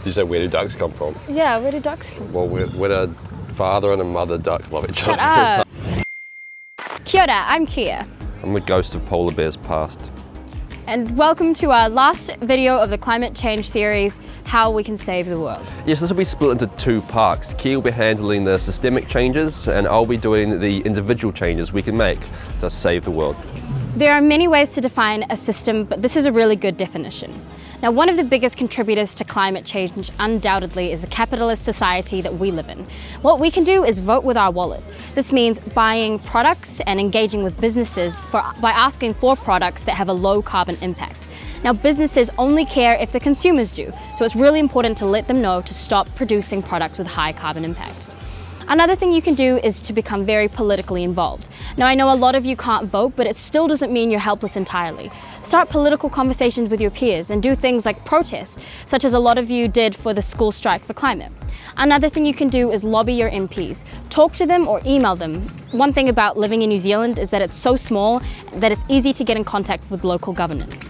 you say where do ducks come from? Yeah, where do ducks come from? Well, where a father and a mother duck love each Shut other. up. Kia ora, I'm Kia. I'm the ghost of polar bears past. And welcome to our last video of the climate change series, How We Can Save the World. Yes, this will be split into two parts. Kia will be handling the systemic changes and I'll be doing the individual changes we can make to save the world. There are many ways to define a system, but this is a really good definition. Now, one of the biggest contributors to climate change undoubtedly is the capitalist society that we live in. What we can do is vote with our wallet. This means buying products and engaging with businesses by asking for products that have a low carbon impact. Now, businesses only care if the consumers do, so it's really important to let them know to stop producing products with high carbon impact. Another thing you can do is to become very politically involved. Now, I know a lot of you can't vote, but it still doesn't mean you're helpless entirely. Start political conversations with your peers and do things like protest, such as a lot of you did for the school strike for climate. Another thing you can do is lobby your MPs. Talk to them or email them. One thing about living in New Zealand is that it's so small that it's easy to get in contact with local government.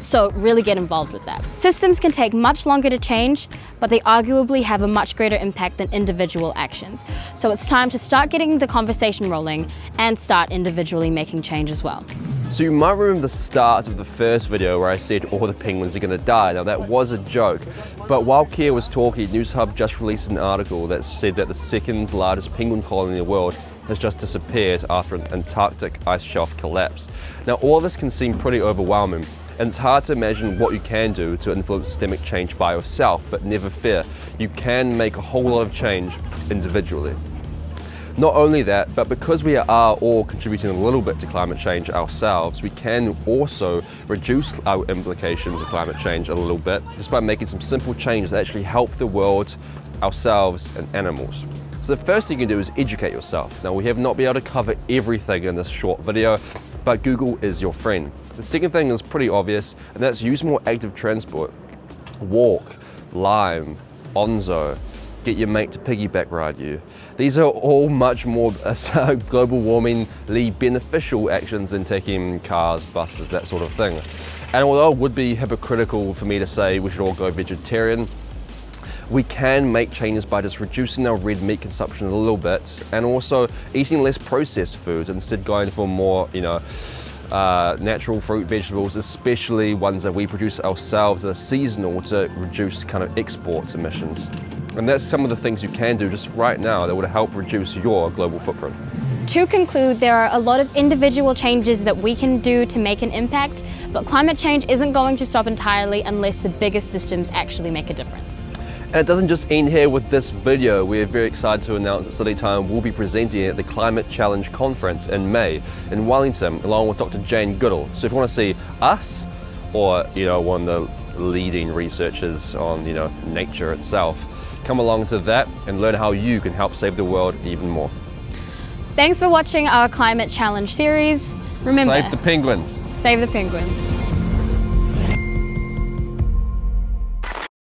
So really get involved with that. Systems can take much longer to change, but they arguably have a much greater impact than individual actions. So it's time to start getting the conversation rolling and start individually making change as well. So you might remember the start of the first video where I said all the penguins are going to die. Now that was a joke, but while Kia was talking, Newshub just released an article that said that the second largest penguin colony in the world has just disappeared after an Antarctic ice shelf collapse. Now all of this can seem pretty overwhelming, and it's hard to imagine what you can do to influence systemic change by yourself, but never fear, you can make a whole lot of change individually. Not only that, but because we are all contributing a little bit to climate change ourselves, we can also reduce our implications of climate change a little bit just by making some simple changes that actually help the world, ourselves, and animals. So the first thing you can do is educate yourself. Now, we have not been able to cover everything in this short video, but Google is your friend. The second thing is pretty obvious, and that's use more active transport. Walk, Lime, Onzo, get your mate to piggyback ride you. These are all much more global warmingly beneficial actions than taking cars, buses, that sort of thing. And although it would be hypocritical for me to say we should all go vegetarian, we can make changes by just reducing our red meat consumption a little bit and also eating less processed foods, instead going for more, natural fruit, vegetables, especially ones that we produce ourselves that are seasonal, to reduce kind of export emissions. And that's some of the things you can do just right now that would help reduce your global footprint. To conclude, there are a lot of individual changes that we can do to make an impact, but climate change isn't going to stop entirely unless the biggest systems actually make a difference. And it doesn't just end here with this video. We're very excited to announce that City Time will be presenting at the Climate Challenge Conference in May in Wellington, along with Dr. Jane Goodall. So if you want to see us, or one of the leading researchers on nature itself, come along to that and learn how you can help save the world even more. Thanks for watching our Climate Challenge series. Remember, save the penguins. Save the penguins.